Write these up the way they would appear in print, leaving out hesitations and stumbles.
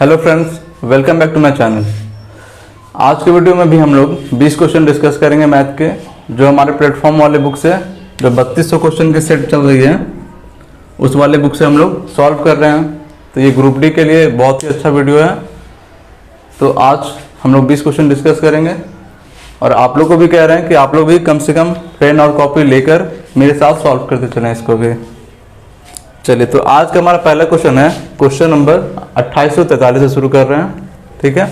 Hello friends, welcome back to my channel. आज के video में भी हम लोग 20 क्वेश्चन डिस्कस करेंगे मैथ के, जो हमारे प्लेटफॉर्म वाले बुक से जो 3200 क्वेश्चन की सेट चल रही है उस वाले बुक से हम लोग सॉल्व कर रहे हैं। तो ये ग्रुप डी के लिए बहुत ही अच्छा वीडियो है। तो आज हम लोग 20 क्वेश्चन डिस्कस करेंगे और आप लोग को भी कह रहे हैं कि आप लोग भी कम से कम पेन और कॉपी लेकर मेरे साथ सॉल्व करते चलें इसको भी। चलिए, तो आज का हमारा पहला क्वेश्चन है क्वेश्चन नंबर 2843 से शुरू कर रहे हैं। ठीक है,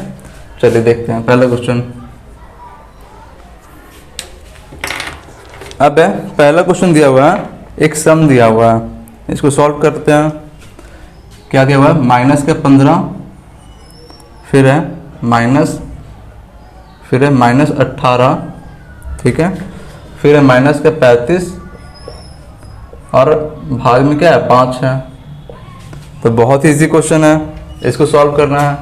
चलिए देखते हैं पहला क्वेश्चन। अब है पहला क्वेश्चन दिया हुआ है, एक सम दिया हुआ है, इसको सॉल्व करते हैं। क्या दिया हुआ है? माइनस का 15, फिर है माइनस 18, ठीक है, फिर है माइनस का 35 और भाग में क्या है 5 है। तो बहुत ही इजी क्वेश्चन है, इसको सॉल्व करना है।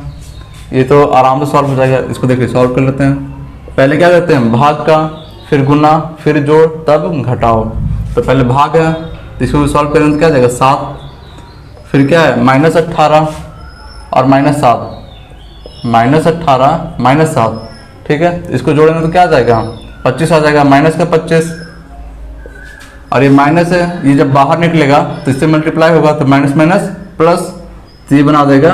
ये तो आराम से सॉल्व हो जाएगा। इसको देखिए सॉल्व कर लेते हैं। पहले क्या करते हैं? भाग का, फिर गुना, फिर जोड़, तब घटाओ। तो पहले भाग है तो इसको भी सॉल्व करेंगे तो क्या जाएगा 7, फिर क्या है माइनस 18 और माइनस 7, माइनस 18 माइनस 7, ठीक है। इसको जोड़ेंगे तो क्या आ जाएगा 25 आ जाएगा, माइनस का 25 और ये माइनस है, ये जब बाहर निकलेगा तो इससे मल्टीप्लाई होगा तो माइनस माइनस प्लस, तो ये बना देगा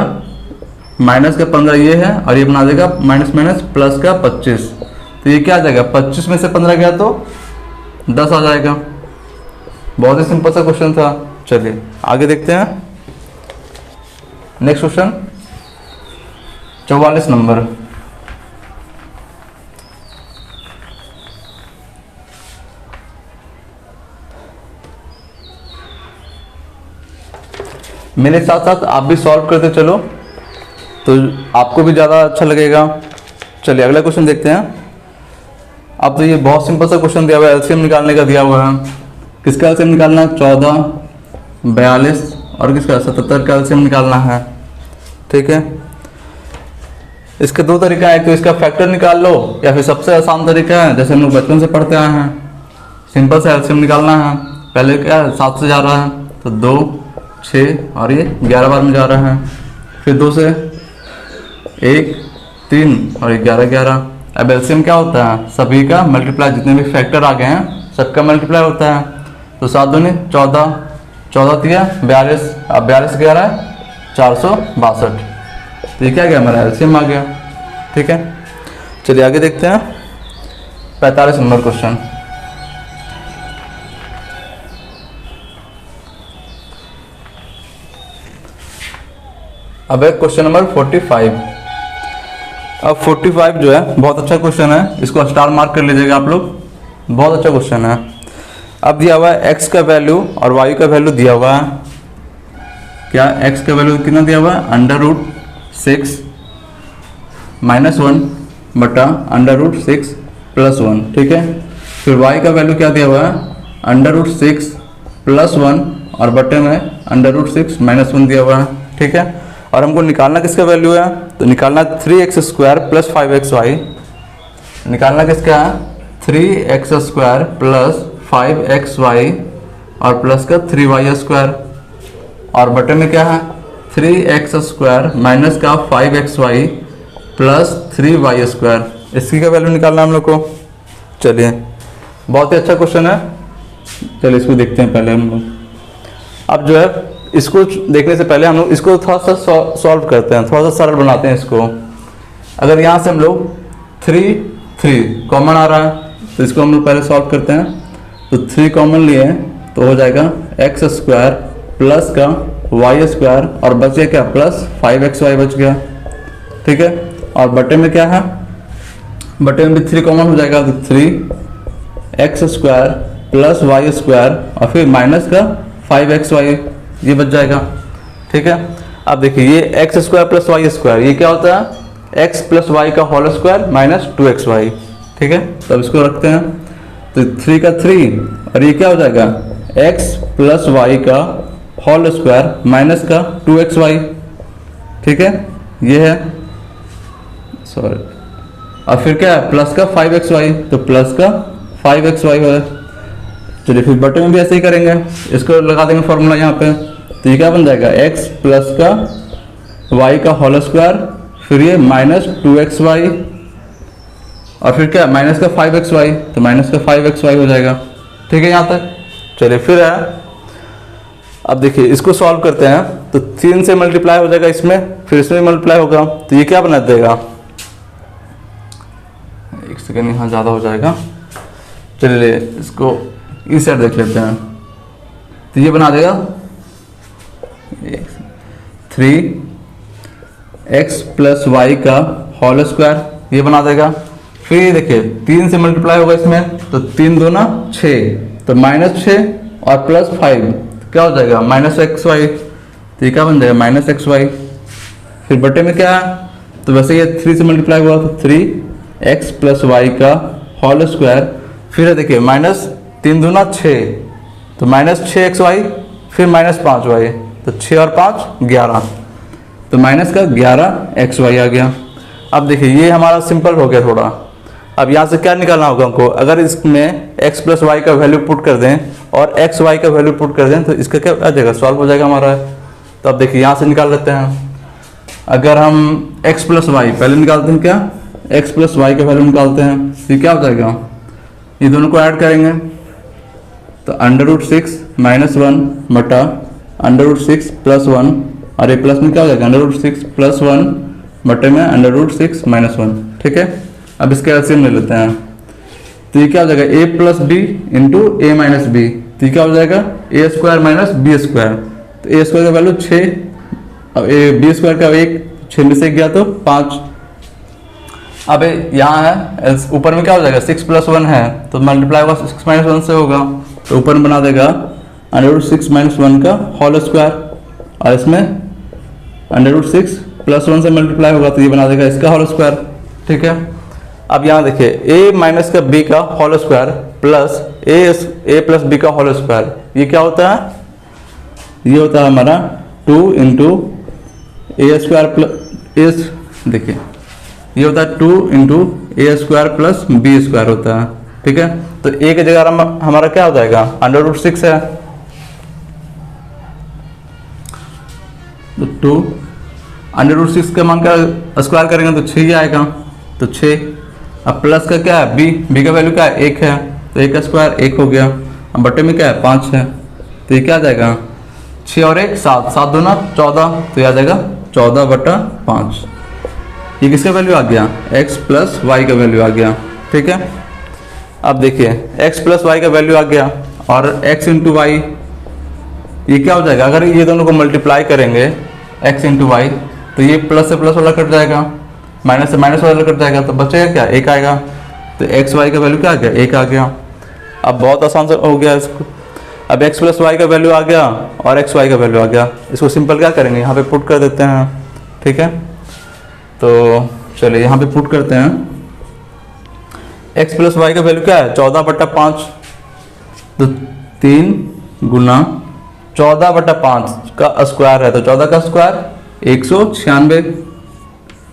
माइनस का 15 ये है और ये बना देगा माइनस माइनस प्लस का 25। तो ये क्या आ जाएगा 25 में से 15 गया तो 10 आ जाएगा। बहुत ही सिंपल सा क्वेश्चन था। चलिए आगे देखते हैं। Next question 44 number. मेरे साथ साथ आप भी सॉल्व करते चलो तो आपको भी ज़्यादा अच्छा लगेगा। चलिए अगला क्वेश्चन देखते हैं। अब तो ये बहुत सिंपल सा क्वेश्चन दिया हुआ है, एलसीएम निकालने का दिया हुआ है। किसका एलसीएम निकालना है? 14, 42 और किसका 77 का एलसीएम निकालना है। ठीक है, इसके दो तरीका है, तो इसका फैक्टर निकाल लो या फिर सबसे आसान तरीका है जैसे हम लोग बचपन से पढ़ते आए हैं, सिंपल से एलसीएम निकालना है। पहले क्या 7 से जा रहा है तो 2, 6 और ये 11 बार में जा रहा है, फिर 2 से 1, 3 और 11, 11। अब एलसीएम क्या होता है? सभी का मल्टीप्लाई, जितने भी फैक्टर आ गए हैं सबका मल्टीप्लाई होता है। तो 7 दूनी 14, 14 दिया 42, अब 42 11 462। तो ये क्या गया हमारा एलसीएम आ गया। ठीक है, चलिए आगे देखते हैं 45 नंबर क्वेश्चन। अब है क्वेश्चन नंबर 45। अब 45 जो है बहुत अच्छा क्वेश्चन है, इसको स्टार मार्क कर लीजिएगा आप लोग, बहुत अच्छा क्वेश्चन है। अब दिया हुआ है x का वैल्यू और y का वैल्यू दिया हुआ है। क्या x का वैल्यू कितना दिया हुआ है? √6 - 1 बटा √6 + 1, ठीक है। फिर y का वैल्यू क्या दिया हुआ है? √6 + 1 और बटे में √6 - 1 दिया हुआ है, ठीक है। और हमको निकालना किसका वैल्यू है? तो निकालना 3x² + 5xy। निकालना किसका है? 3x² + 5xy और प्लस का 3y²। और बटे में क्या है? 3x² माइनस का 5xy + 3y²। इसकी का वैल्यू निकालना हम लोग को। चलिए बहुत ही अच्छा क्वेश्चन है। चलिए इसको देखते हैं पहले हम लोग। अब जो है इसको देखने से पहले हम लोग इसको थोड़ा सा सॉल्व करते हैं, थोड़ा सा सरल बनाते हैं इसको। अगर यहाँ से हम लोग 3 कॉमन आ रहा है तो इसको हम लोग पहले सॉल्व करते हैं। तो 3 कॉमन लिए तो हो जाएगा x² प्लस का y² और बच गया क्या प्लस 5xy बच गया, ठीक है। और बटे में क्या है? बटे में भी 3 कॉमन हो जाएगा तो 3x² प्लस y² और फिर माइनस का 5xy, ये बच जाएगा, ठीक है। अब देखिए ये x² + y², ये क्या होता है? x + y का होल स्क्वायर माइनस 2xy, ठीक है। तो अब इसको रखते हैं तो 3 का 3 और ये क्या हो जाएगा? x + y का होल स्क्वायर माइनस का 2xy, ठीक है, ये है, सॉरी। और फिर क्या है? प्लस का 5xy, तो प्लस का 5xy है। चलिए फिर बटे में भी ऐसे ही करेंगे, इसको लगा देंगे फॉर्मूला यहाँ पे। तो ये क्या बन जाएगा? x प्लस का वाई का होल स्क्वायर, फिर ये माइनस 2xy, और फिर क्या माइनस का 5xy, तो माइनस का 5xy हो जाएगा। ठीक है यहाँ तक। चलिए फिर है, अब देखिए इसको सॉल्व करते हैं, तो 3 से मल्टीप्लाई हो जाएगा इसमें, फिर इसमें मल्टीप्लाई होगा, तो ये क्या बना देगा, एक सेकेंड यहाँ ज़्यादा हो जाएगा। चलिए इसको इस साइड देख लेते हैं, तो ये बना देगा 3x प्लस वाई का होल स्क्वायर, ये बना देगा। फिर ये देखिए 3 से मल्टीप्लाई होगा इसमें, तो 3 दूना 6, तो माइनस 6 और प्लस 5 क्या हो जाएगा माइनस xy, तो ये क्या बन जाएगा माइनस xy। फिर बटे में क्या है, तो वैसे ये 3 से मल्टीप्लाई हुआ, तो 3x प्लस वाई का होल स्क्वायर, फिर देखिए माइनस 3 दूना 6, तो माइनस 6xy, फिर माइनस 5y, तो 6 और 5 11, तो माइनस का 11xy आ गया। अब देखिए ये हमारा सिंपल हो गया थोड़ा। अब यहाँ से क्या निकालना होगा हमको, अगर इसमें x प्लस वाई का वैल्यू पुट कर दें और एक्स वाई का वैल्यू पुट कर दें, तो इसका क्या आ जाएगा, सॉल्व हो जाएगा हमारा। तो अब देखिए यहाँ से निकाल लेते हैं। अगर हम x प्लस वाई पहले निकालते हैं, क्या x प्लस वाई का वैल्यू निकालते हैं, तो क्या हो जाएगा, ये दोनों को ऐड करेंगे, तो √6 माइनस 1 बटा √6 प्लस 1, और ये प्लस में क्या हो जाएगा √6 प्लस 1 बटे में √6 माइनस 1। ठीक है, अब इसके एलसीएम ले लेते हैं, तो ये क्या हो जाएगा a plus B into A minus B, तो ये क्या हो जाएगा a square minus B square, तो a स्क्वायर का वैल्यू 6, अब बी स्क्वायर का 1, 6 में से गया तो 5। अब यहाँ है ऊपर में क्या हो जाएगा 6 प्लस 1 है, तो मल्टीप्लाई होगा 6 माइनस 1 से होगा, तो ऊपर में बना देगा √6 माइनस 1 का होल स्क्वायर, और इसमें √6 प्लस 1 से मल्टीप्लाई होगा, तो ये बना देगा इसका होल स्क्वायर। ठीक है, अब यहाँ देखिए a माइनस का b का whole square plus a plus b का होल स्क्वायर, ये क्या होता है, ये होता है हमारा 2 इंटू ए स्क्वायर प्लस, देखिए ये होता है 2 इंटू ए स्क्वायर प्लस बी स्क्वायर होता है। ठीक है, तो a की जगह हमारा क्या हो जाएगा √6 है, तो 2 √6 का मान का स्क्वायर करेंगे तो 6 ही आएगा, तो 6। अब प्लस का क्या है b का वैल्यू क्या है 1 है, तो a का स्क्वायर 1 हो गया। अब बटे में क्या है 5 है, तो ये क्या आ जाएगा 6 और 1 7, 7 दूना 14, तो ये आ जाएगा 14 बटा 5। ये किसका वैल्यू आ गया x प्लस वाई का वैल्यू आ गया। ठीक है, अब देखिए x प्लस वाई का वैल्यू आ गया, और x इंटू वाई, ये क्या हो जाएगा, अगर ये दोनों को मल्टीप्लाई करेंगे x इंटू वाई, तो ये प्लस से प्लस वाला कट जाएगा, माइनस से माइनस वाला कट जाएगा, तो बचेगा क्या 1 आएगा, तो एक्स वाई का वैल्यू क्या आ गया 1 आ गया। अब बहुत आसान से हो गया इसको, अब x प्लस वाई का वैल्यू आ गया और एक्स वाई का वैल्यू आ गया, इसको सिंपल क्या करेंगे यहाँ पे पुट कर देते हैं। ठीक है, तो चलिए यहाँ पे पुट करते हैं, x प्लस वाई का वैल्यू क्या है 14 बटा 5, तो 3 गुना 14 बटा 5 का स्क्वायर है, तो 14 का स्क्वायर 196।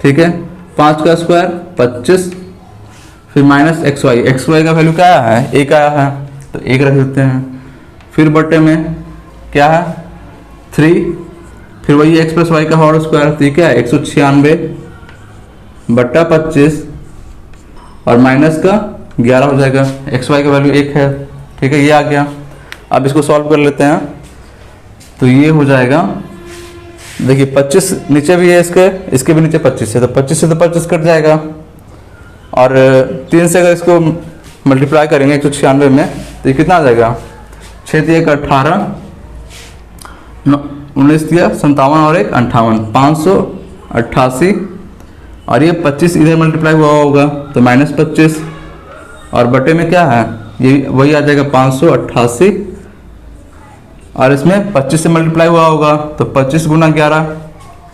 ठीक है, 5 का स्क्वायर 25, फिर माइनस एक्स वाई का वैल्यू क्या आया है 1 आया है, तो 1 रख देते हैं। फिर बटे में क्या है 3, फिर वही x प्लस वाई का होल स्क्वायर, तो ये क्या है 196 बटा 25, और माइनस का 11 हो जाएगा, एक्स वाई का वैल्यू 1 है। ठीक है, ये आ गया। अब इसको सॉल्व कर लेते हैं, तो ये हो जाएगा, देखिए 25 नीचे भी है इसके भी नीचे 25 है, तो 25 से तो 25 कट जाएगा, और 3 से अगर इसको मल्टीप्लाई करेंगे 196 में, तो ये कितना आ जाएगा 6 × 1 18, 19 × 57 और 1 58, 588, और ये 25 इधर मल्टीप्लाई हुआ होगा तो -25, और बटे में क्या है ये वही आ जाएगा 588, और इसमें 25 से मल्टीप्लाई हुआ होगा तो 25 गुना 11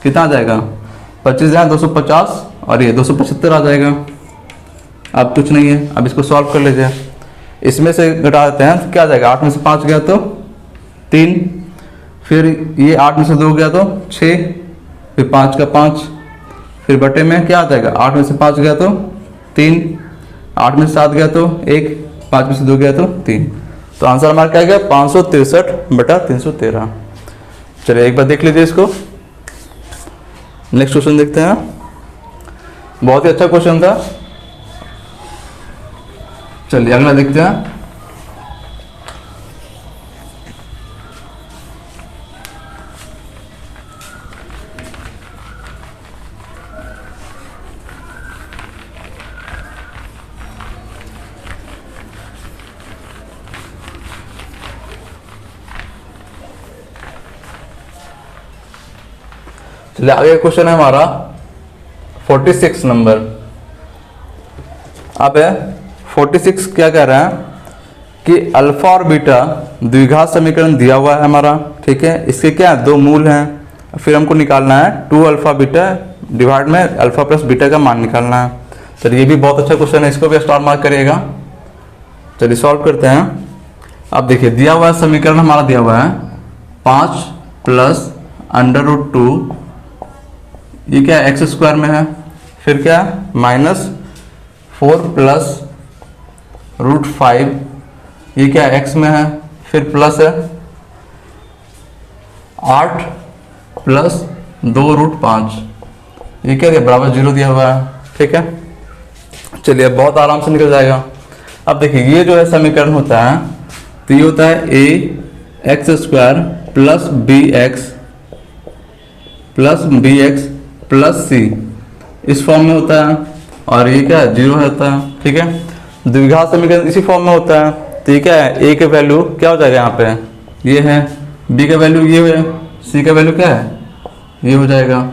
कितना आ जाएगा 25 यहाँ 250, और ये 275 आ जाएगा। अब कुछ नहीं है, अब इसको सॉल्व कर लीजिए, इसमें से घटा देते हैं तो क्या आ जाएगा 8 में से 5 गया तो 3, फिर ये 8 में से 2 गया तो 6, फिर 5 का 5, फिर बटे में क्या आ जाएगा 8 में से 5 गया तो 3, 8 में से 7 गया तो 1, 5 में से 2 गया तो 3, तो आंसर हमारा क्या गया 563 बटा 313। चलिए एक बार देख लीजिए इसको, नेक्स्ट क्वेश्चन देखते हैं। बहुत ही अच्छा क्वेश्चन था। चलिए अगला देखते हैं। चलिए आगे क्वेश्चन है हमारा 46 नंबर। अब 46 क्या कह रहा है कि अल्फा और बीटा द्विघात समीकरण दिया हुआ है हमारा, ठीक है। इसके क्या है, दो मूल हैं, फिर हमको निकालना है 2 अल्फा बीटा डिवाइड में अल्फा प्लस बीटा का मान निकालना है। चलिए ये भी बहुत अच्छा क्वेश्चन है, इसको भी स्टार मार्क करिएगा। चलिए सॉल्व करते हैं। अब देखिए दिया हुआ समीकरण हमारा दिया हुआ है 5 प्लस √2, ये क्या है एक्स स्क्वायर में है, फिर क्या -4 प्लस √5, ये क्या है एक्स में है, फिर प्लस है 8 प्लस 2√5, ये क्या दिया बराबर 0 दिया हुआ है, ठीक है। चलिए अब बहुत आराम से निकल जाएगा। अब देखिए ये जो है समीकरण होता है तो ये होता है ax² plus bx plus c, इस फॉर्म में होता है, और ये क्या है 0 होता है, ठीक है। द्विघात समीकरण इसी फॉर्म में होता है तो ये क्या है a का वैल्यू क्या हो जाएगा यहाँ पे, ये है, b का वैल्यू ये है, c का वैल्यू क्या है ये हो जाएगा,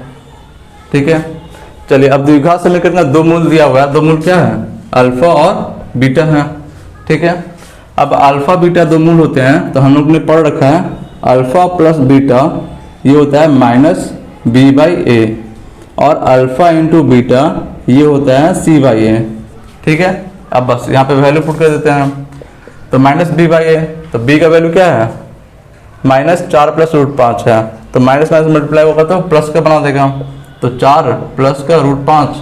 ठीक है। चलिए अब द्विघात समीकरण का दो मूल दिया हुआ है, दो मूल क्या है अल्फा और बीटा है, ठीक है। अब अल्फा बीटा दो मूल होते हैं तो हम लोग ने पढ़ रखा है अल्फा प्लस बीटा ये होता है -b/a, और अल्फा इंटू बीटा ये होता है c/a, ठीक है। अब बस यहाँ पे वैल्यू पुट कर देते हैं, तो -b/a, तो b का वैल्यू क्या है -4 प्लस √5 है, तो माइनस मल्टीप्लाई होगा तो प्लस का बना देगा, तो 4 प्लस का √5,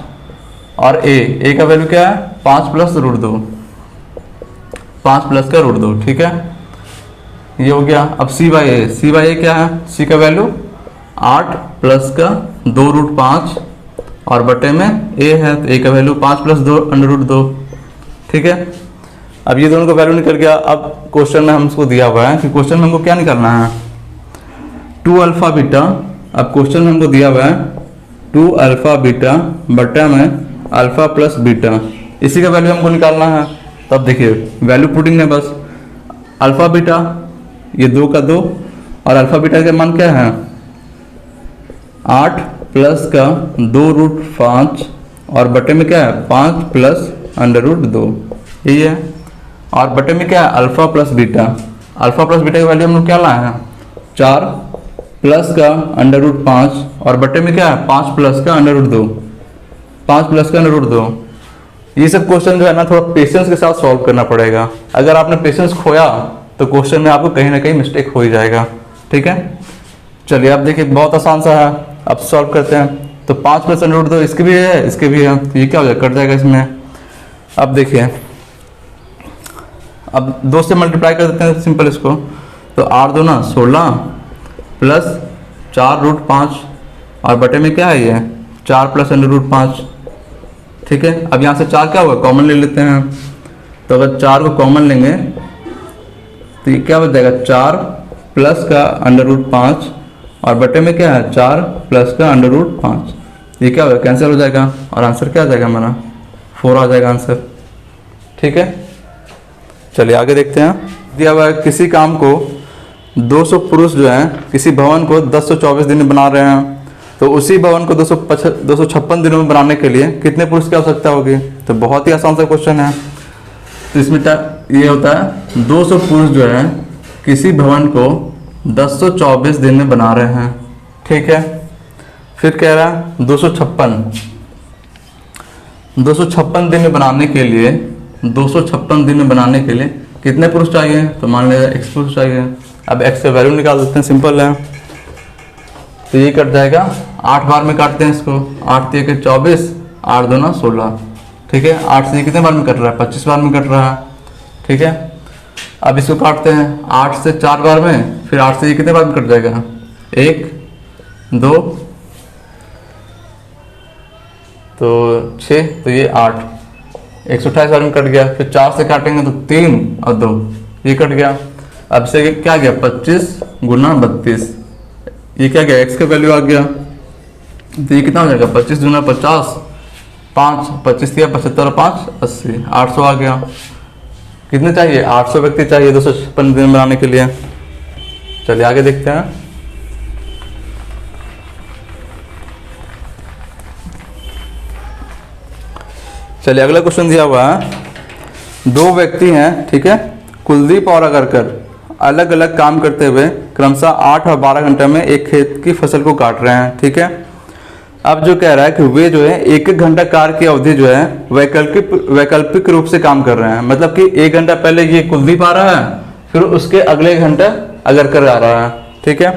और a का वैल्यू क्या है 5 प्लस √2, 5 प्लस का √2, ठीक है, ये हो गया। अब c/a क्या है, c का वैल्यू 8 प्लस का 2√5 और बटे में a है, तो a का वैल्यू 5 प्लस 2 ठीक है। अब ये दोनों का वैल्यू निकल गया। अब क्वेश्चन में हमको दिया हुआ है कि क्वेश्चन में हमको क्या निकालना है 2 अल्फा बीटा। अब क्वेश्चन में हमको दिया हुआ है 2 अल्फा बीटा बटा में अल्फा प्लस बीटा, इसी का वैल्यू हमको निकालना है। तब देखिए वैल्यू पुटिंग है बस, अल्फा बीटा ये 2 का 2, और अल्फा बीटा का मान क्या है 8 प्लस का 2√5 और बटे में क्या है 5 प्लस √2, यही है, और बटे में क्या है alpha plus beta. Alpha plus beta की वैल्यू हम लोग क्या लाए हैं 4 प्लस का √5 और बटे में क्या है 5 प्लस का √2, 5 प्लस का √2। ये सब क्वेश्चन जो है ना थोड़ा पेशेंस के साथ सॉल्व करना पड़ेगा। अगर आपने पेशेंस खोया तो क्वेश्चन में आपको कहीं ना कहीं मिस्टेक हो ही जाएगा, ठीक है। चलिए अब देखिए बहुत आसान सा है, अब सॉल्व करते हैं। तो 5 प्लस √2 इसके भी है इसके भी है, तो ये क्या हो जाएगा कट जाएगा इसमें। अब देखिए अब 2 से मल्टीप्लाई कर देते हैं सिंपल इसको, तो 8 2 ना 16 प्लस 4√5 और बटे में क्या है ये 4 प्लस √5, ठीक है। अब यहाँ से 4 क्या होगा कॉमन ले लेते हैं, तो अगर 4 को कॉमन लेंगे तो ये क्या बच जाएगा 4 प्लस का √5 और बटे में क्या है 4 प्लस का √5, ये क्या होगा कैंसिल हो जाएगा और आंसर क्या आ जाएगा हमारा 4 आ जाएगा आंसर, ठीक है। चलिए आगे देखते हैं। दिया हुआ है किसी काम को 200 पुरुष जो हैं किसी भवन को 1024 दिन में बना रहे हैं, तो उसी भवन को 256 दिनों में बनाने के लिए कितने पुरुष की आवश्यकता होगी। तो बहुत ही आसान सा क्वेश्चन है। तो इसमें ये होता है 200 पुरुष जो है किसी भवन को 1024 दिन में बना रहे हैं, ठीक है। फिर कह रहा है 256 दिन में बनाने के लिए 256 दिन में बनाने के लिए कितने पुरुष चाहिए, तो मान लिया x पुरुष चाहिए। अब x का वैल्यू निकाल देते हैं, सिंपल है। तो ये कट जाएगा 8 बार में काटते हैं इसको, 8 3 के 24, 8 2 ना 16, ठीक है। 8 से ये कितने बार में कट रहा है 25 बार में कट रहा है, ठीक है। अब इसको काटते हैं 8 से 4 बार में, फिर 8 से ये कितने बार में कट जाएगा 1 2 तो 6, तो ये 8, 128 बार में कट गया। फिर 4 से काटेंगे तो 3 और 2, ये कट गया। अब से क्या गया 25 गुना 32, ये क्या गया x का वैल्यू आ गया। तो ये कितना हो जाएगा 25 गुना 50, 5, 25 दिया 75 और 5 80, 800 आ गया। कितने चाहिए 800 व्यक्ति चाहिए 256 दिन बनाने के लिए। चलिए आगे देखते हैं। चलिए अगला क्वेश्चन दिया हुआ है, 2 व्यक्ति हैं, ठीक है, कुलदीप और अगरकर अलग अलग काम करते हुए क्रमशः 8 और 12 घंटे में एक खेत की फसल को काट रहे हैं, ठीक है। अब जो कह रहा है कि वे जो है 1 घंटा कार्य की अवधि जो है वैकल्पिक रूप से काम कर रहे हैं। मतलब कि 1 घंटा पहले ये कुलदीप आ रहा है, फिर उसके अगले घंटा अगरकर आ रहा है, ठीक है।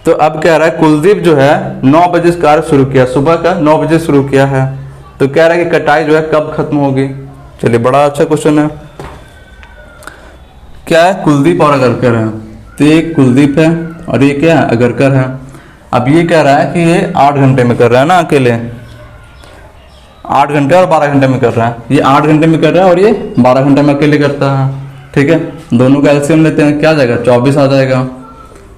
तो अब कह रहा है कुलदीप जो है 9 बजे कार्य शुरू किया, सुबह का 9 बजे शुरू किया है। तो कह रहा है कि कटाई जो है कब खत्म होगी। चलिए बड़ा अच्छा क्वेश्चन है। क्या है कुलदीप और अगरकर है, तो ये कुलदीप है और ये क्या है अगरकर है। अब ये कह रहा है कि ये 8 घंटे में कर रहा है ना, अकेले 8 घंटे और 12 घंटे में कर रहा है। ये 8 घंटे में कर रहा है और ये 12 घंटे में अकेले करता है, ठीक है। दोनों का एलसीएम लेते हैं, क्या आ जाएगा 24 आ जाएगा।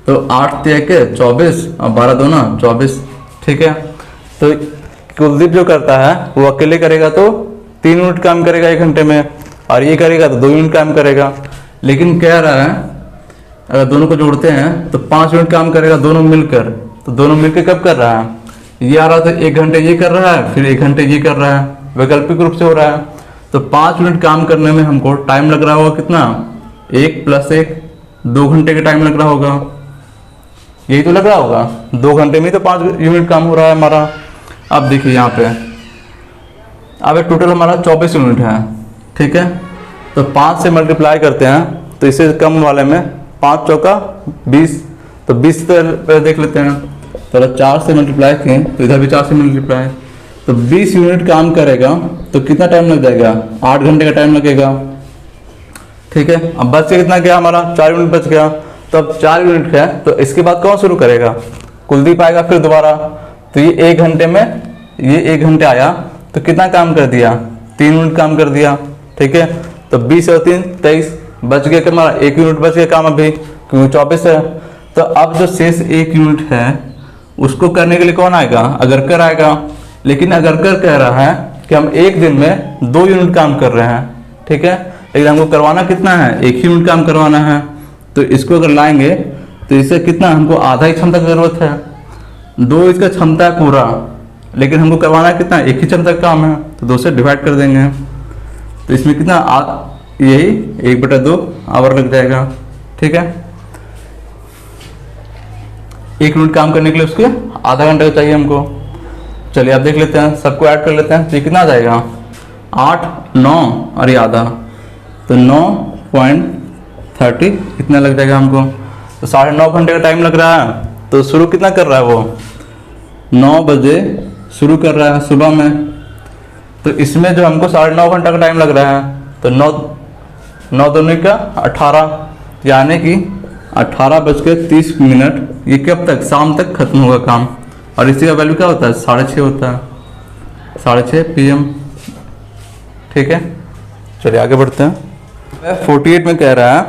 तो 8 के 24 और 12 दोनों 24, ठीक है। तो कुलदीप जो करता है वो अकेले करेगा तो 3 यूनिट काम करेगा 1 घंटे में, और ये करेगा तो 2 यूनिट काम करेगा। लेकिन कह रहा है अगर दोनों को जोड़ते हैं तो 5 यूनिट काम करेगा दोनों मिलकर। तो दोनों मिलकर कब कर रहा है, ये आ रहा था 1 घंटे ये कर रहा है, फिर 1 घंटे ये कर रहा है, वैकल्पिक रूप से हो रहा है। तो 5 यूनिट काम करने में हमको टाइम लग रहा होगा कितना, 1 + 1 2 घंटे का टाइम लग रहा होगा। यही तो लग रहा होगा, 2 घंटे में तो 5 यूनिट काम हो रहा है हमारा। अब देखिए यहाँ पे अब टोटल हमारा 24 यूनिट है, ठीक है। तो 5 से मल्टीप्लाई करते हैं तो इससे कम वाले में 5 चौका 20, तो 20 पहले देख लेते हैं। तो 4 से मल्टीप्लाई किए तो इधर भी 4 से मल्टीप्लाई, तो 20 यूनिट काम करेगा तो कितना टाइम लग जाएगा, 8 घंटे का टाइम लगेगा, ठीक है। अब बच के कितना गया हमारा 4 यूनिट बच गया। तो अब 4 यूनिट है तो इसके बाद कौन शुरू करेगा, कुलदीप आएगा फिर दोबारा। तो ये 1 घंटे में ये 1 घंटे आया तो कितना काम कर दिया, 3 यूनिट काम कर दिया, ठीक है। तो 20 और 3 23 बच गया, हमारा 1 यूनिट बच गया काम अभी, क्योंकि 24 है। तो अब जो शेष 1 यूनिट है उसको करने के लिए कौन आएगा, अगरकर आएगा। लेकिन अगरकर कह रहा है कि हम 1 दिन में 2 यूनिट काम कर रहे हैं, ठीक है। लेकिन हमको करवाना कितना है, 1 यूनिट काम करवाना है। तो इसको अगर लाएंगे तो इससे कितना, हमको आधा ही क्षमता की जरूरत है, 2 इसका क्षमता है पूरा, लेकिन हमको करवाना कितना, 1 ही क्षमता का काम है। तो 2 से डिवाइड कर देंगे तो इसमें कितना यही 1/2 आवर लग जाएगा, ठीक है। 1 यूनिट काम करने के लिए उसके आधा घंटा चाहिए हमको। चलिए आप देख लेते हैं, सबको ऐड कर लेते हैं। तो ये कितना आ जाएगा 8 9 और ये आधा, तो 9.30 इतना लग जाएगा हमको। तो 9.5 घंटे का टाइम लग रहा है। तो शुरू कितना कर रहा है वो, 9 बजे शुरू कर रहा है सुबह में। तो इसमें जो हमको 9.5 घंटा का टाइम लग रहा है, तो 9 दूनी का 18, यानी कि 18:30। ये कब तक, शाम तक खत्म होगा काम। और इसी का वैल्यू क्या होता है, 6:30 होता है, 6:30 PM, ठीक है। चलिए आगे बढ़ते हैं। 48 में कह रहा है,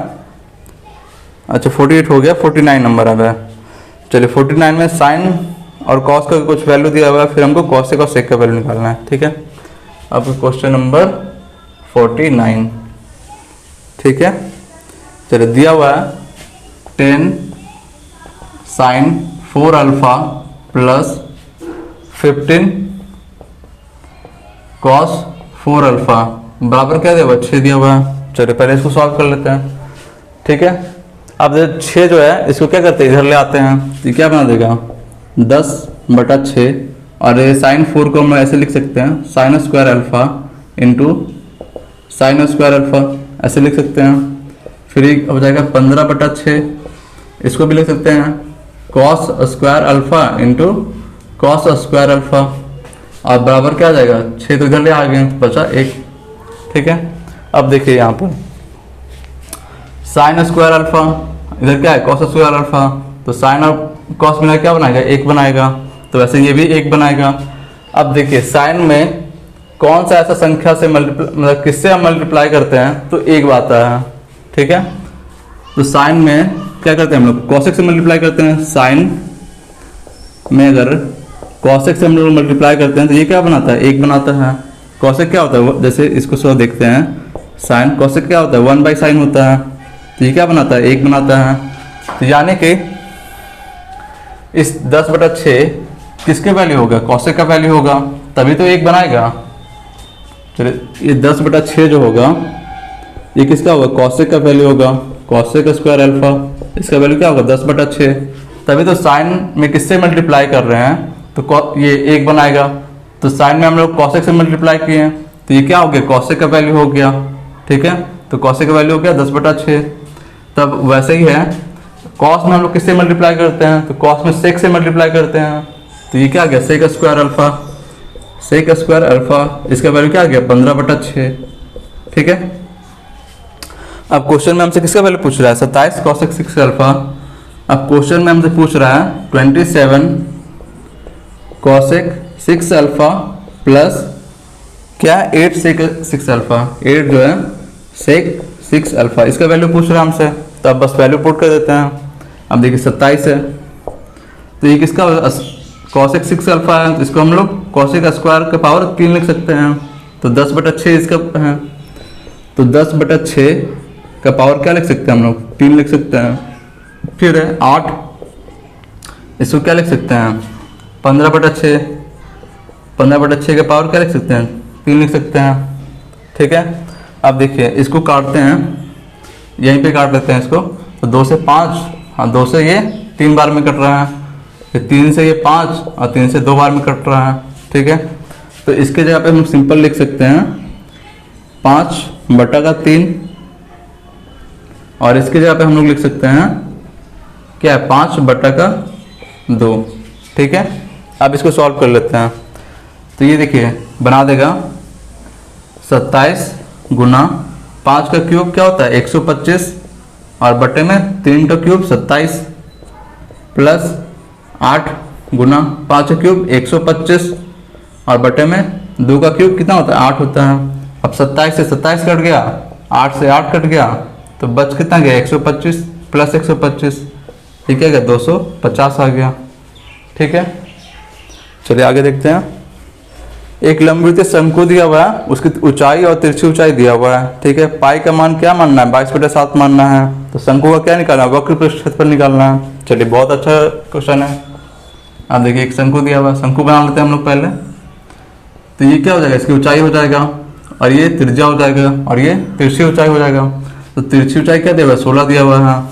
अच्छा 48 हो गया, 49 नंबर अब है। चलिए 49 में साइन और कॉस का कुछ वैल्यू दिया हुआ है, फिर हमको कॉस और सेक का वैल्यू निकालना है, ठीक है। अब क्वेश्चन नंबर 49, ठीक है। चलिए दिया हुआ है 10 sin 4 alpha plus 15 cos 4 alpha बराबर क्या दिया हुआ, 6 दिया हुआ है। चलिए पहले इसको सॉल्व कर लेते हैं, ठीक है। अब 6 जो है इसको क्या करते हैं, इधर ले आते हैं। ये क्या बना देगा 10/6, और ये sin 4 को हम ऐसे लिख सकते हैं sin² alpha into sin² alpha, ऐसे लिख सकते हैं। फिर हो जाएगा 15/6, इसको भी लिख सकते हैं cos² alpha into cos² alpha, और बराबर क्या आ जाएगा 6, तो इधर ले आ गए, बचा 1, ठीक है। अब देखिए यहाँ पर sin² अल्फा, इधर क्या है cos² अल्फा, तो साइन और कॉस मिला क्या बनाएगा, 1 बनाएगा। तो वैसे ये भी 1 बनाएगा। अब देखिए साइन में कौन सा ऐसा संख्या से मतलब किससे हम मल्टीप्लाई करते हैं तो एक बात है, ठीक है। तो साइन में क्या करते हैं हम लोग, कॉसेक से मल्टीप्लाई करते हैं। साइन में अगर कॉसेक से हम लोग मल्टीप्लाई करते हैं तो ये क्या बनाता है, एक बनाता है। कॉसेक क्या होता है, जैसे इसको सो देखते हैं, साइन कॉसेक क्या होता है 1/sin होता है, तो ये क्या बनाता है, एक बनाता है। तो यानी कि इस 10/6 किसके वैल्यू होगा, कॉसेक का वैल्यू होगा, तभी तो एक बनाएगा। चलिए ये 10/6 जो होगा ये किसका होगा, कॉसेक का वैल्यू होगा, कॉसेक स्क्वायर अल्फा, इसका वैल्यू क्या होगा 10/6। तभी तो साइन में किससे मल्टीप्लाई कर रहे हैं तो ये एक बनाएगा। तो साइन में हम लोग कॉसेक से मल्टीप्लाई किए हैं तो ये क्या हो गया, कॉसेक का वैल्यू हो गया, ठीक है। तो कॉसेक का वैल्यू हो गया 10/6। तब वैसे ही है कॉस में हम लोग किससे मल्टीप्लाई करते हैं तो कॉस में सेक से मल्टीप्लाई करते हैं, तो ये क्या आ गया sec square alpha, sec square alpha, इसका वैल्यू क्या आ गया 15/6, ठीक है। अब क्वेश्चन में हमसे किसका वैल्यू पूछ रहा है 27 कॉसेक 6 अल्फा। अब क्वेश्चन में हमसे पूछ रहा है 27 कॉसेक 6 अल्फा प्लस क्या 8 सेक 6 अल्फा, 8 जो है सेक 6 अल्फा, इसका वैल्यू पूछ रहा है हमसे। तो अब बस वैल्यू पुट कर देते हैं। अब देखिए 27 है तो ये किसका कॉसेक 6 अल्फा है, तो इसको हम लोग कॉसेक स्क्वायर का पावर 3 लिख सकते हैं। तो 10/6 इसका है, तो 10/6 का पावर क्या लिख सकते हैं हम लोग 3 लिख सकते हैं। फिर है 8, इसको क्या लिख सकते हैं 15/6, 15/6 का पावर क्या लिख सकते हैं 3 लिख सकते हैं, ठीक है। अब देखिए इसको काटते हैं, यहीं पे काट लेते हैं इसको। तो 2 से 5, हाँ 2 से ये 3 बार में कट रहा है, फिर 3 से ये 5 और 3 से 2 बार में कट रहा है, ठीक है। तो इसके जगह पे हम सिंपल लिख सकते हैं 5/3 और इसके जगह पे हम लोग लिख सकते हैं क्या है 5/2, ठीक है। अब इसको सॉल्व कर लेते हैं। तो ये देखिए बना देगा 27 गुना 5 का क्यूब क्या होता है 125 और बटे में 3 का क्यूब 27 प्लस 8 गुना 5 का क्यूब 125 और बटे में 2 का क्यूब कितना होता है 8 होता है। अब 27 से 27 कट गया, 8 से 8 कट गया, तो बच कितना गया 125 प्लस 125, ठीक है क्या 250 आ गया, ठीक है। चलिए आगे देखते हैं। एक लंबवृत्तीय शंकु दिया हुआ है, उसकी ऊंचाई और तिरछी ऊंचाई दिया हुआ है, ठीक है। पाई का मान क्या मानना है 22/7 मानना है। तो शंकु का क्या निकालना है वक्र पृष्ठ क्षेत्रफल निकालना है। चलिए बहुत अच्छा क्वेश्चन है। अब देखिए एक शंकु दिया हुआ है, शंकु बना लेते हैं हम लोग पहले। तो ये क्या हो जाएगा इसकी ऊंचाई हो जाएगा और ये त्रिज्या हो जाएगा और ये तिरछी ऊंचाई हो जाएगा। तो तिरछी ऊंचाई क्या दिया हुआ है 16 दिया हुआ है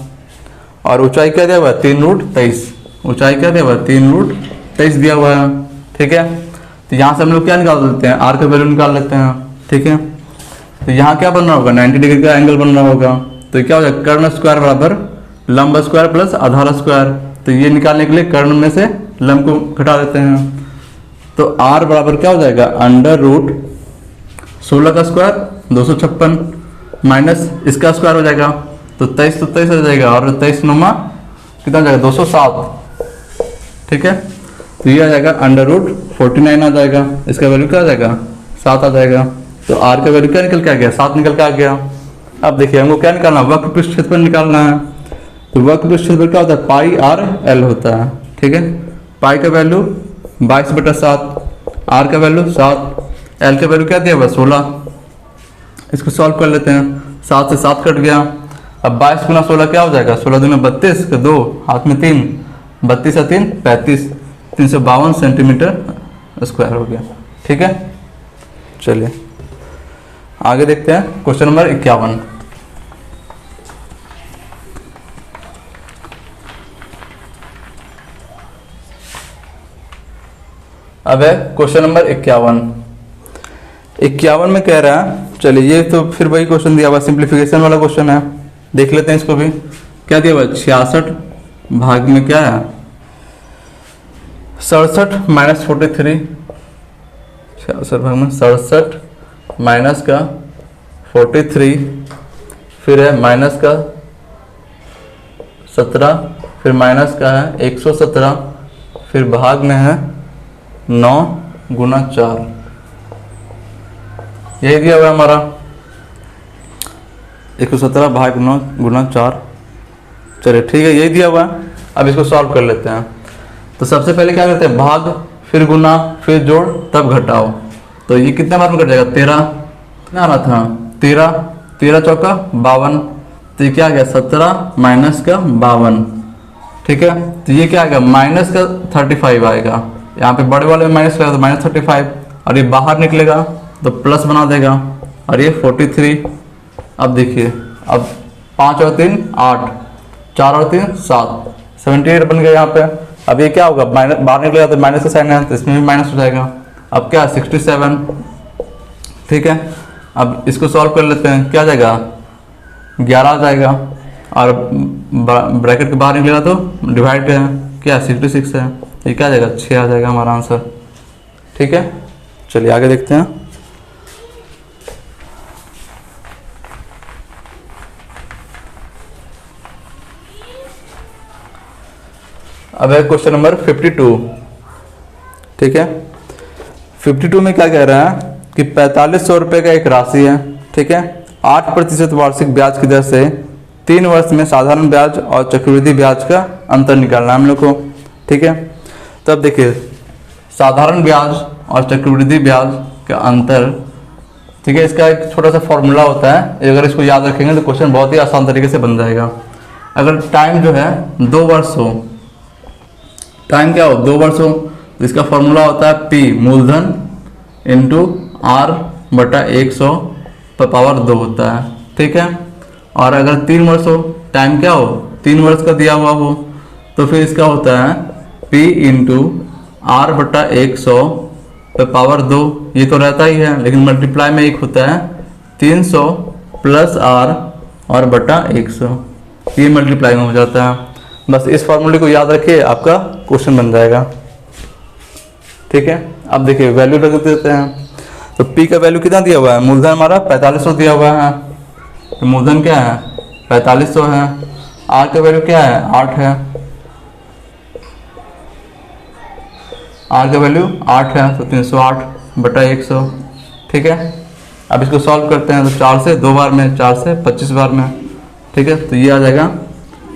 और ऊंचाई क्या दिया हुआ है 3√23, ऊंचाई क्या दिया हुआ है 3√23 दिया हुआ है, ठीक है। तो यहाँ से हम लोग क्या निकाल देते हैं आर का वैल्यू निकाल लेते हैं, ठीक है। तो यहाँ क्या बन रहा होगा 90 डिग्री का एंगल बन रहा होगा। तो क्या हो जाएगा कर्ण स्क्वायर बराबर लंब स्क्वायर प्लस आधार स्क्वायर। तो ये निकालने के लिए कर्ण में से लंब को घटा देते हैं। तो आर बराबर क्या हो जाएगा √16 का स्क्वायर 256 माइनस इसका स्क्वायर हो जाएगा तो 23 हो जाएगा और 23 नुमा कितना हो जाएगा 207, ठीक है। तो ये आ जाएगा √49 आ जाएगा, इसका वैल्यू क्या आ जाएगा 7 आ जाएगा। तो आर का वैल्यू क्या निकल के आ गया 7 निकल के आ गया। अब देखिए हमको क्या निकालना है वक्र पृष्ठ क्षेत्रफल निकालना है। तो वक्र पृष्ठ क्षेत्रफल क्या होता है पाई आर एल होता है, ठीक है। पाई का वैल्यू 22/7, आर का वैल्यू 7, एल का वैल्यू क्या दिया हुआ 16। इसको सॉल्व कर लेते हैं, 7 से 7 कट गया। अब 22 गुना 16 क्या हो जाएगा 16 दूनी 32 का 2 हाथ में 3, 32 और 3 35, 352 सेंटीमीटर स्क्वायर हो गया, ठीक है। चलिए आगे देखते हैं क्वेश्चन नंबर 51। अब है क्वेश्चन नंबर 51 में कह रहा है, चलिए ये तो फिर वही क्वेश्चन दिया हुआ सिंप्लीफिकेशन वाला क्वेश्चन है, देख लेते हैं इसको भी। क्या दिया हुआ 66 भाग में क्या है 67 माइनस 43, 66 भाग में 67 माइनस का 43, फिर है माइनस का 17, फिर माइनस का है 117, फिर भाग में है 9 गुना 4, यही दिया हुआ है हमारा 117 भाग गुना 4। चलिए ठीक है, यही दिया हुआ है। अब इसको सॉल्व कर लेते हैं। तो सबसे पहले क्या करते हैं, भाग, फिर गुना, फिर जोड़, तब घटाओ। तो ये कितने बार में कट जाएगा, 13, कितना आना था 13, 13 चौका 52, तो ये क्या आ गया 17 माइनस का 52, ठीक है। तो ये क्या आएगा माइनस का 35 आएगा, यहाँ पे बड़े वाले में माइनस करेगा तो माइनस 35, और ये बाहर निकलेगा तो प्लस बना देगा, और ये 43। अब देखिए, अब 5 और 3 8, 4 और 3 7, 78 बन गया यहाँ पे। अब ये क्या होगा, माइनस बाहर निकलेगा तो माइनस का साइन है, तो इसमें भी माइनस हो जाएगा। अब क्या 67, ठीक है। अब इसको सॉल्व कर लेते हैं, क्या जाएगा 11 आ जाएगा, और ब्रैकेट के बाहर निकलेगा तो डिवाइड है, क्या 66 है, ये क्या आ जाएगा 6 आ जाएगा हमारा आंसर, ठीक है। चलिए आगे देखते हैं। अब है क्वेश्चन नंबर 52, ठीक है। 52 में क्या कह रहा है कि 4500 रुपये का एक राशि है, ठीक है। 8% वार्षिक ब्याज की दर से 3 वर्ष में साधारण ब्याज और चक्रवृद्धि ब्याज का अंतर निकालना है हम लोग को, ठीक है। तो अब देखिए, साधारण ब्याज और चक्रवृद्धि ब्याज का अंतर, ठीक है, इसका एक छोटा सा फॉर्मूला होता है, अगर इसको याद रखेंगे तो क्वेश्चन बहुत ही आसान तरीके से बन जाएगा। अगर टाइम जो है 2 वर्ष हो, टाइम क्या हो 2 वर्ष हो, तो इसका फॉर्मूला होता है P मूलधन इंटू R बटा 100 पर पावर 2 होता है, ठीक है। और अगर 3 वर्ष हो, टाइम क्या हो 3 वर्ष का दिया हुआ हो, तो फिर इसका होता है P इंटू R बटा 100 पर पावर 2, ये तो रहता ही है, लेकिन मल्टीप्लाई में एक होता है 300 प्लस R और बटा 100, ये मल्टीप्लाई में हो जाता है। बस इस फॉर्मूले को याद रखिए, आपका क्वेश्चन बन जाएगा, ठीक है। अब देखिए वैल्यू रख देते हैं। तो P का वैल्यू कितना दिया हुआ है, मूलधन हमारा 4500 दिया हुआ है, तो मूलधन क्या है 4500 है। R का वैल्यू क्या है 8 है, R का वैल्यू 8 है, तो 308 बटा 100, ठीक है। अब इसको सॉल्व करते हैं, तो 4 से 2 बार में, 4 से 25 बार में, ठीक है। तो ये आ जाएगा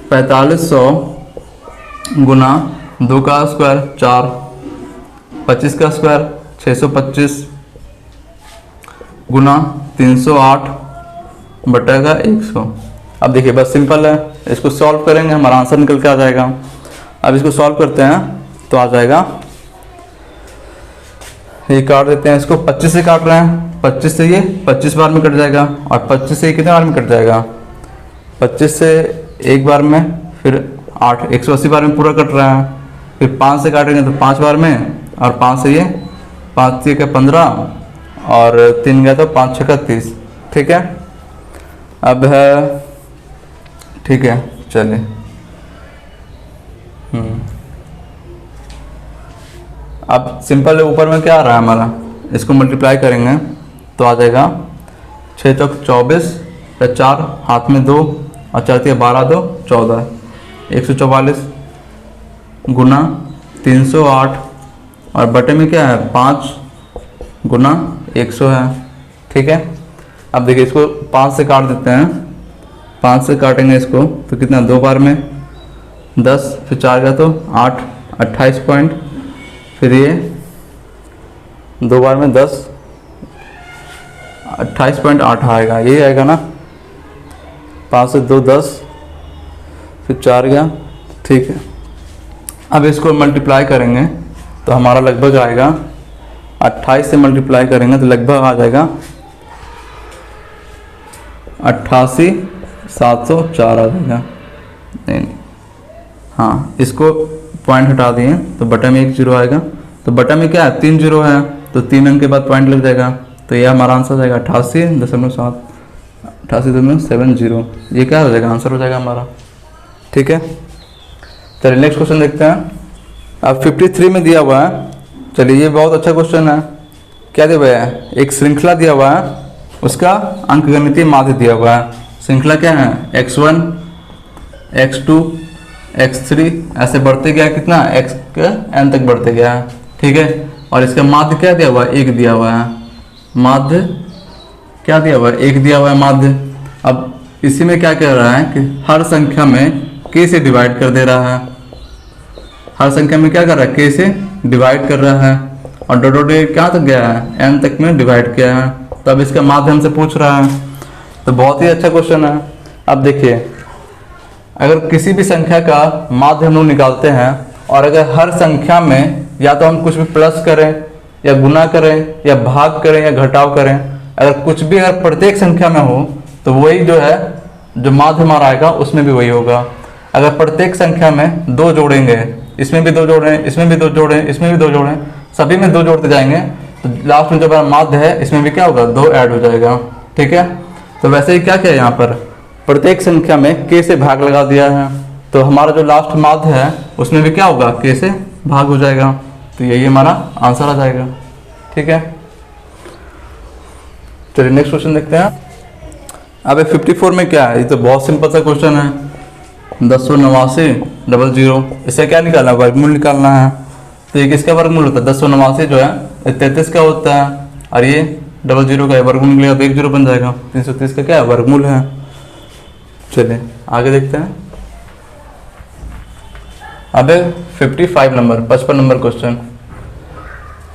4500 गुना 2 का स्क्वायर 4, 25 का स्क्वायर 625 गुना 308 बटा का 100। अब देखिए बस सिंपल है, इसको सॉल्व करेंगे हमारा आंसर निकल के आ जाएगा। अब इसको सॉल्व करते हैं तो आ जाएगा, ये काट देते हैं, इसको 25 से काट रहे हैं, 25 से ये 25 बार में कट जाएगा, और 25 से ये कितने बार में कट जाएगा 25 से एक बार में, फिर 8 180 बार में पूरा कट रहा है, फिर 5 से काटेंगे तो 5 बार में, और 5 से ये 5 से 15 और 3 गया तो 5 6 का 30, ठीक है। अब है, ठीक है, चलिए अब सिंपल है, ऊपर में क्या आ रहा है हमारा, इसको मल्टीप्लाई करेंगे तो आ जाएगा 6 चौक 24, 4 हाथ में 2 और 4 12 2 14, 144 गुना 308, और बटे में क्या है 5 गुना 100 है, ठीक है। अब देखिए इसको 5 से काट देते हैं, 5 से काटेंगे इसको तो कितना 2 बार में 10, फिर 4 का तो 8 28 पॉइंट, फिर ये 2 बार में 10 28.8 आएगा, ये आएगा ना, 5 से 2 10, फिर 4 गया, ठीक है। अब इसको मल्टीप्लाई करेंगे तो हमारा लगभग आएगा 28 से मल्टीप्लाई करेंगे तो लगभग आ जाएगा 88,704 आ जाएगा। नहीं, हाँ, इसको पॉइंट हटा दिए तो बटा में 1 जीरो आएगा, तो बटा में क्या है 3 जीरो है, तो 3 अंक के बाद पॉइंट लग जाएगा, तो ये हमारा आंसर हो जाएगा 88.70, ये क्या हो जाएगा आंसर हो जाएगा हमारा, ठीक है। चलिए नेक्स्ट क्वेश्चन देखते हैं। अब 53 में दिया हुआ है, चलिए ये बहुत अच्छा क्वेश्चन है। क्या दिया हुआ है, एक श्रृंखला दिया हुआ है, उसका अंकगणितीय माध्य दिया हुआ है। श्रृंखला क्या है x1 x2 x3 ऐसे बढ़ते गया, कितना x के n तक बढ़ते गया है, ठीक है। और इसका माध्य क्या दिया हुआ है, 1 दिया हुआ है। माध्य क्या दिया हुआ है, 1 दिया हुआ है माध्य। अब इसी में क्या कह रहा है कि हर संख्या में k से डिवाइड कर दे रहा है। हर संख्या में क्या कर रहा है, k से डिवाइड कर रहा है और डॉट डॉट क्या तक गया है, n तक में डिवाइड किया है। तब इसका माध्य हमसे पूछ रहा है, तो बहुत ही अच्छा क्वेश्चन है। अब देखिए, अगर किसी भी संख्या का माध्य हम लोग निकालते हैं और अगर हर संख्या में या तो हम कुछ भी प्लस करें या गुना करें या भाग करें या घटाव करें, अगर कुछ भी अगर प्रत्येक संख्या में हो तो वही जो है जो माध्य हमारा आएगा उसमें भी वही होगा। अगर प्रत्येक संख्या में 2 जोड़ेंगे, इसमें भी 2 जोड़ें, इसमें भी 2 जोड़ें, इसमें भी 2 जोड़ें, सभी में 2 जोड़ते जाएंगे तो लास्ट में जो हमारा माध्य है इसमें भी क्या होगा, 2 ऐड हो जाएगा। ठीक है, तो वैसे ही क्या किया यहाँ पर, प्रत्येक संख्या में k से भाग लगा दिया है, तो हमारा जो लास्ट माध्य है उसमें भी क्या होगा, k से भाग हो जाएगा। तो यही हमारा आंसर आ जाएगा। ठीक है, चलिए नेक्स्ट क्वेश्चन देखते हैं। अब 54 में क्या है, ये तो बहुत सिंपल सा क्वेश्चन है। 1089 00, इससे क्या निकालना है, वर्गमूल निकालना है। तो ये किसका वर्गमूल होता है, 1089 जो है 33 का होता है और ये 00 का वर्गमूल निकलेगा तो 1 0 बन जाएगा। 330 का क्या है, वर्गमूल है। चलिए आगे देखते हैं। अब 55 नंबर, 55 नंबर क्वेश्चन।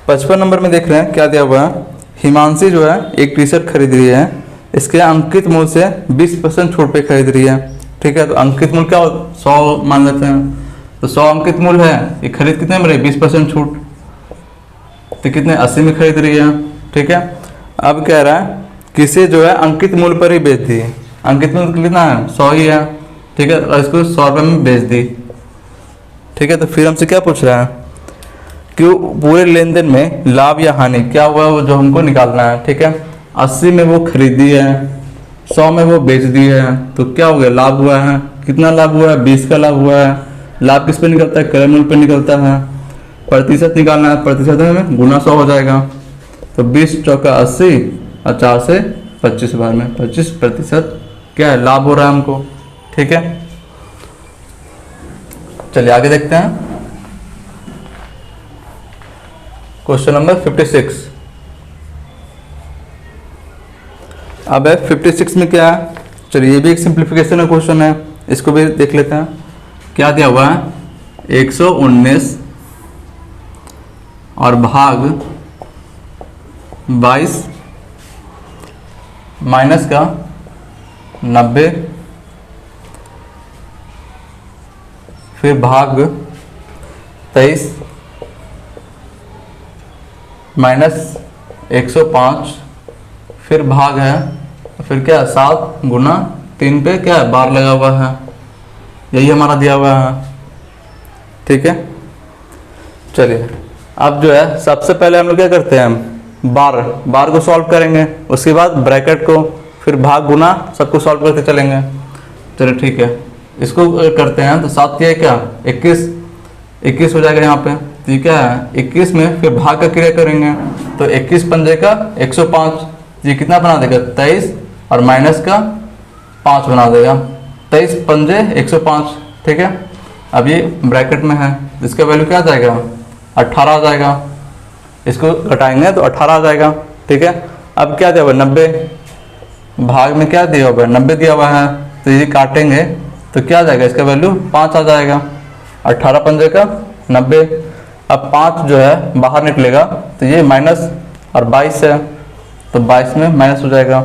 55 नंबर में देख रहे हैं क्या दिया हुआ है, हिमांशी जो है एक टी शर्ट खरीद रही है, इसके अंकित मूल्य से 20% छूट पे खरीद रही है। ठीक है, तो अंकित मूल्य क्या 100 मान लेते हैं, तो 100 अंकित मूल्य है, ये खरीद कितने में रही, 20% छूट, तो कितने 80 में खरीद रही है। ठीक है, अब कह रहा है किसे जो है अंकित मूल्य पर ही बेच दी, अंकित मूल्य कितना है 100 ही है। ठीक है, और इसको 100 रुपये में बेच दी। ठीक है, तो फिर हमसे क्या पूछ रहा है कि पूरे लेन देन में लाभ या हानि क्या हुआ है वो जो हमको निकालना है। ठीक है, 80 में वो खरीदी है, 100 में वो बेच दी है, तो क्या हो गया, लाभ हुआ है। कितना लाभ हुआ है, 20 का लाभ हुआ है। लाभ किस पे निकलता है, क्रय मूल्य पे निकलता है। प्रतिशत निकालना है, प्रतिशत में गुना 100 हो जाएगा, तो 20 चौका 80 और 4 से 25 बार में 25% क्या है, लाभ हो रहा है हमको। ठीक है, चलिए आगे देखते हैं। Question number 56। अब 56 में क्या है, चलिए ये भी एक सिंप्लीफिकेशन का क्वेश्चन है, इसको भी देख लेते हैं। क्या दिया हुआ है, 119 और भाग 22 माइनस का 90 फिर भाग 23 माइनस 105 फिर भाग है, फिर क्या 7 गुना 3 पे क्या है, बार लगा हुआ है। यही हमारा दिया हुआ है। ठीक है, चलिए अब जो है सबसे पहले हम लोग क्या करते हैं, बार को सॉल्व करेंगे, उसके बाद ब्रैकेट को, फिर भाग गुना सबको सॉल्व करते चलेंगे। चलिए ठीक है, इसको करते हैं। तो 7 क्या है, क्या 21 हो जाएगा यहाँ पे। तो ये क्या है 21 में फिर भाग का क्रिया करेंगे, तो 21 पंजे का 105, ये कितना बना देगा 23 और माइनस का 5 बना देगा, 23 पंजे 105। ठीक है, अब ये ब्रैकेट में है, इसका वैल्यू क्या आ जाएगा 18 आ जाएगा। इसको घटाएंगे तो 18 आ जाएगा। ठीक है, अब क्या दिया हुआ 90, भाग में क्या दिया हुआ है 90 दिया हुआ है, तो ये काटेंगे तो क्या आ जाएगा, इसका वैल्यू 5 आ जाएगा। 18 पंजे का 90, अब 5 जो है बाहर निकलेगा तो ये माइनस और 22 है, तो 22 में माइनस हो जाएगा।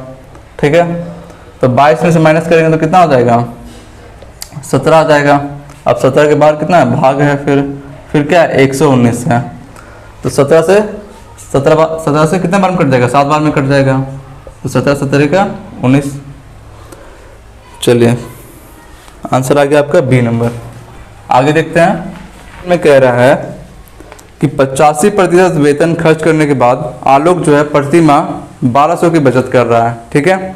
ठीक है, तो 22 में से माइनस करेंगे तो कितना हो जाएगा 17 आ जाएगा। अब 17 के बाद कितना है, भाग है, फिर क्या है 119 है, तो 17 से कितने बार में कट जाएगा, 7 बार में कट जाएगा, तो 17 का 19। चलिए आंसर आ गया आपका बी नंबर। आगे देखते हैं, में कह रहा है कि 85% वेतन खर्च करने के बाद आलोक जो है प्रति माह 1200 की बचत कर रहा है। ठीक है,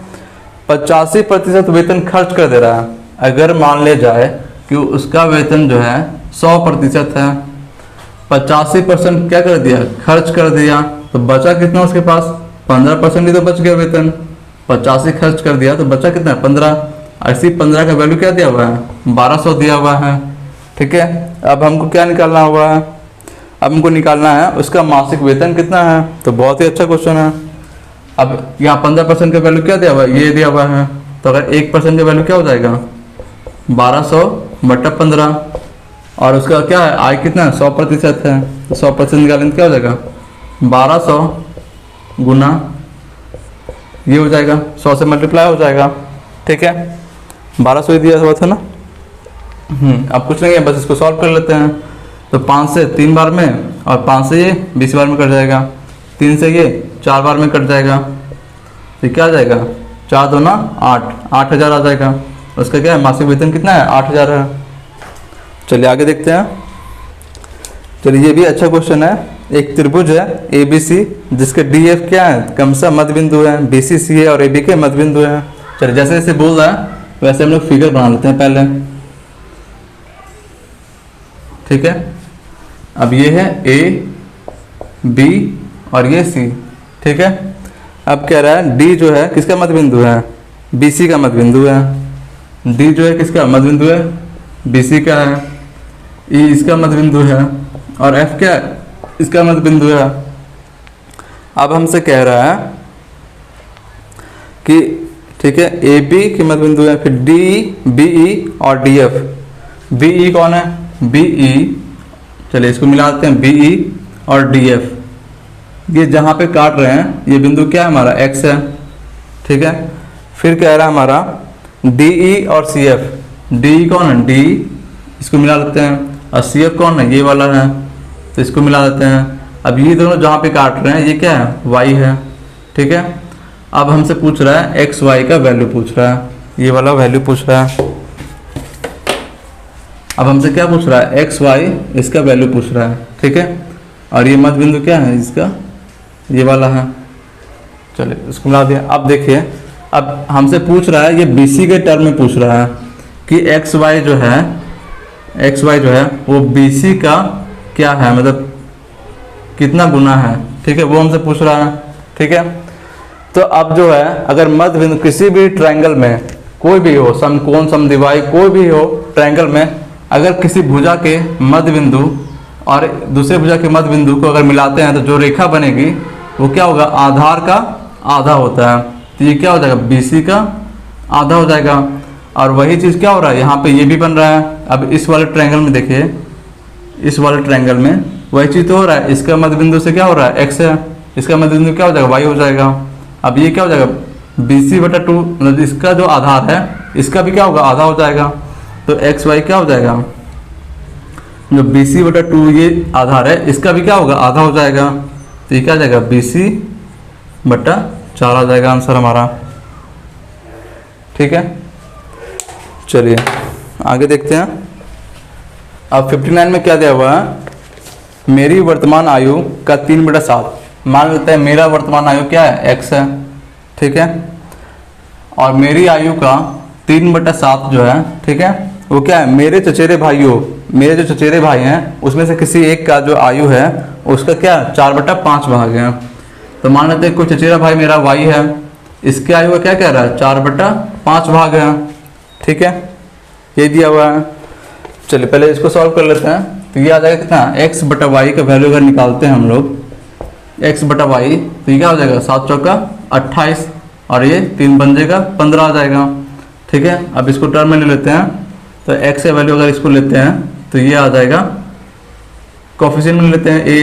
85% वेतन खर्च कर दे रहा है। अगर मान ले जाए कि उसका वेतन जो है 100% है, 85% क्या कर दिया, खर्च कर दिया, तो बचा कितना उसके पास 15% ही तो बच गया वेतन। 85 खर्च कर दिया तो बचा कितना 15, ऐसी 15 का वैल्यू क्या दिया हुआ है 1200 दिया हुआ है। ठीक है, अब हमको क्या निकालना हुआ है, अब हमको निकालना है उसका मासिक वेतन कितना है। तो बहुत ही अच्छा क्वेश्चन है। अब यहाँ 15% का वैल्यू क्या दिया हुआ है, ये दिया हुआ है। तो अगर 1% का वैल्यू क्या हो जाएगा, 1200/15। और उसका क्या है, आय कितना है, 100% है। तो 100% निकालेंगे तो क्या हो जाएगा, 1200 गुना ये हो जाएगा, 100 से मल्टीप्लाई हो जाएगा। ठीक है, 1200 ही दिया हुआ था ना। अब कुछ नहीं है, बस इसको सॉल्व कर लेते हैं। तो 5 से 3 बार में, और 5 से ये 20 बार में कट जाएगा, 3 से ये 4 बार में कट जाएगा। तो क्या आ जाएगा, 4 2 8, 8000 आ जाएगा। उसका क्या है, मासिक वेतन कितना है, 8000 है। चलिए आगे देखते हैं। चलिए ये भी अच्छा क्वेश्चन है। एक त्रिभुज है ABC जिसके DF क्या है, क्रमशः मध्य बिंदु है, BC CA और AB के मध्य बिंदु है। चलिए जैसे जैसे बोल रहा है वैसे हम लोग फिगर बना लेते हैं पहले। ठीक है, अब ये है A B और ये C। ठीक है, अब कह रहा है D जो है किसका मध्य बिंदु है, BC का मध्य बिंदु है। D जो है किसका मध्य बिंदु है, BC का है। E इसका मध्य बिंदु है, और F क्या है, इसका मध्य बिंदु है। अब हमसे कह रहा है कि ठीक है AB के मध्य बिंदु है, फिर DE BE और DF। BE कौन है, BE, चलिए इसको मिला देते हैं, BE और DF। ये जहाँ पे काट रहे हैं ये बिंदु क्या है हमारा, X है। ठीक है, फिर कह रहा है हमारा DE और CF। DE कौन है, D, इसको मिला लेते हैं, और CF कौन है, ये वाला है, तो इसको मिला देते हैं। अब ये दोनों जहाँ पे काट रहे हैं ये क्या है, Y है। ठीक है, अब हमसे पूछ रहा है XY का वैल्यू पूछ रहा है, ये वाला वैल्यू पूछ रहा है। अब हमसे क्या पूछ रहा है, XY इसका वैल्यू पूछ रहा है। ठीक है, और ये मध्य बिंदु क्या है इसका, ये वाला है। चलिए इसको मिला दिया। अब देखिए, अब हमसे पूछ रहा है, ये BC के टर्म में पूछ रहा है कि XY जो है वो BC का क्या है, मतलब कितना गुना है। ठीक है, वो हमसे पूछ रहा है। ठीक है, तो अब जो है अगर मध्य बिंदु किसी भी ट्रायंगल में कोई भी हो, समकोण समद्विबाही कोई भी हो ट्रायंगल में, अगर किसी भुजा के मध्य बिंदु और दूसरे भुजा के मध्य बिंदु को अगर मिलाते हैं तो जो रेखा बनेगी वो क्या होगा, आधार का आधा होता है। तो ये क्या हो जाएगा, BC का आधा हो जाएगा। और वही चीज़ क्या हो रहा है, यहाँ पे ये भी बन रहा है। अब इस वाले ट्रायंगल में देखिए, इस वाले ट्रायंगल में वही चीज़ तो हो रहा है। इसका मध्य बिंदु से क्या हो रहा है, X है, इसका मध्य बिंदु क्या हो जाएगा, Y हो जाएगा। अब ये क्या हो जाएगा, BC/2, मतलब इसका जो आधार है इसका भी क्या होगा, आधा हो जाएगा। तो XY क्या हो जाएगा, जो BC/2 ये आधार है इसका भी क्या होगा, आधा हो जाएगा। तो ये क्या आ जाएगा, BC/4 आ जाएगा आंसर हमारा। ठीक है, चलिए आगे देखते हैं। अब 59 में क्या दिया हुआ है, मेरी वर्तमान आयु का 3/7। मान लेते हैं मेरा वर्तमान आयु क्या है, X है। ठीक है, और मेरी आयु का 3/7 जो है, ठीक है, वो क्या है, मेरे चचेरे जो चचेरे भाई हैं उसमें से किसी एक का जो आयु है उसका क्या 4/5 भाग है। तो मान लेते हैं कोई चचेरा भाई मेरा Y है, इसके आयु का क्या कह रहा है, 4/5 भाग है। ठीक है, ये दिया हुआ है। चलिए पहले इसको सॉल्व कर लेते हैं। तो ये आ जाएगा कितना, X/Y का वैल्यू अगर निकालते हैं हम लोग, X/Y, तो ये क्या हो जाएगा, 7 चौका 28, और ये 3 बन जाएगा 15 आ जाएगा। ठीक है, अब इसको टर्म में ले लेते हैं। तो X का वैल्यू अगर इसको लेते हैं तो ये आ जाएगा, कोफिशिएंट में लेते हैं A।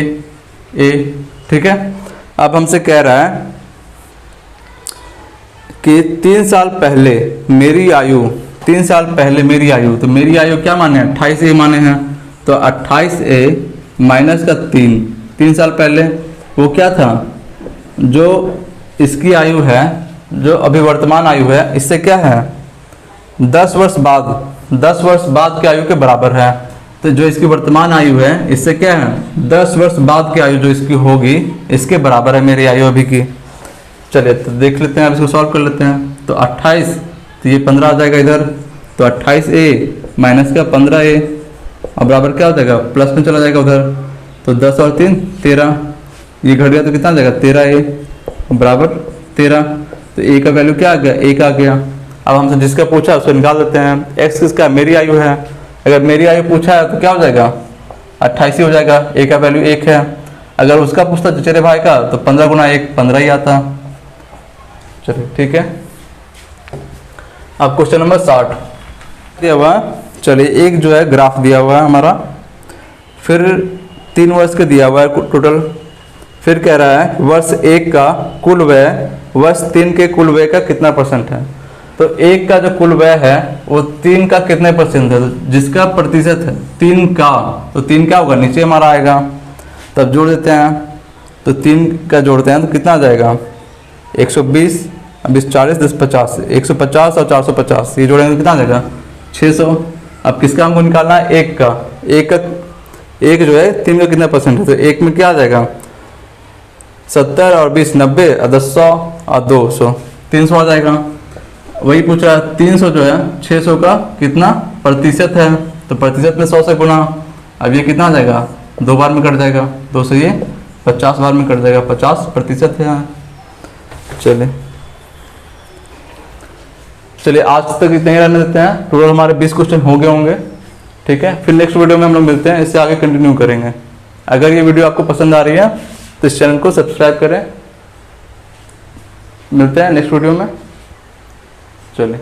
ठीक है, अब हमसे कह रहा है कि 3 साल पहले मेरी आयु, तो मेरी आयु क्या माने हैं, 28A माने हैं। तो 28A माइनस का 3 साल पहले वो क्या था, जो इसकी आयु है, जो अभी वर्तमान आयु है, इससे क्या है 10 वर्ष बाद की आयु के बराबर है। तो जो इसकी वर्तमान आयु है इससे क्या है 10 वर्ष बाद की आयु जो इसकी होगी इसके बराबर है मेरी आयु अभी की। चलिए तो देख लेते हैं, अब इसको सॉल्व कर लेते हैं। तो 28, तो ये 15 आ जाएगा इधर, तो 28A माइनस का 15A, अब बराबर क्या हो जाएगा, प्लस में चला जाएगा उधर। तो 10 और 3 13, ये घट गया तो कितना आ जाएगा 13A बराबर 13। तो A का वैल्यू क्या आ गया, 1 आ गया। अब हमसे जिसका पूछा उसको निकाल देते हैं। X किसका, मेरी आयु है। अगर मेरी आयु पूछा है तो क्या हो जाएगा, 28 ही हो जाएगा, ए का वैल्यू 1 है। अगर उसका पूछता चचेरे भाई का तो 15 गुना 1 15 ही आता। चलिए ठीक है। अब क्वेश्चन नंबर 60 दिया हुआ है। चलिए एक जो है ग्राफ दिया हुआ है हमारा, फिर 3 वर्ष के दिया हुआ है टोटल, फिर कह रहा है वर्ष 1 का कुल व्यय वर्ष 3 के कुल व्यय का कितना % है। तो 1 का जो कुल व्यय है वो 3 का कितने % है, तो जिसका प्रतिशत है 3 का, तो 3 क्या होगा नीचे हमारा आएगा, तब जोड़ देते हैं। तो 3 का जोड़ते हैं तो कितना आ जाएगा 120, 20 40 10 50, 150 और 450, ये जोड़ेंगे तो कितना आ जाएगा 600। अब किसका हमको निकालना है 1 का, 1 जो है 3 का कितना % है, तो 1 में क्या आ जाएगा 70 और 20 90 और 10 100 और 200 300 आ जाएगा। वही पूछ रहा है 300 जो है 600 का कितना प्रतिशत है, तो प्रतिशत में 100 से गुना, अब ये कितना आ जाएगा 2 बार में कट जाएगा, 2 से ये 50 बार में कट जाएगा, 50% है। चलिए आज तक इतने ही रहने देते हैं। टोटल हमारे 20 क्वेश्चन हो गए होंगे, ठीक है। फिर नेक्स्ट वीडियो में हम लोग मिलते हैं, इससे आगे कंटिन्यू करेंगे। अगर ये वीडियो आपको पसंद आ रही है तो इस चैनल को सब्सक्राइब करें। मिलते हैं नेक्स्ट वीडियो में। चलिए।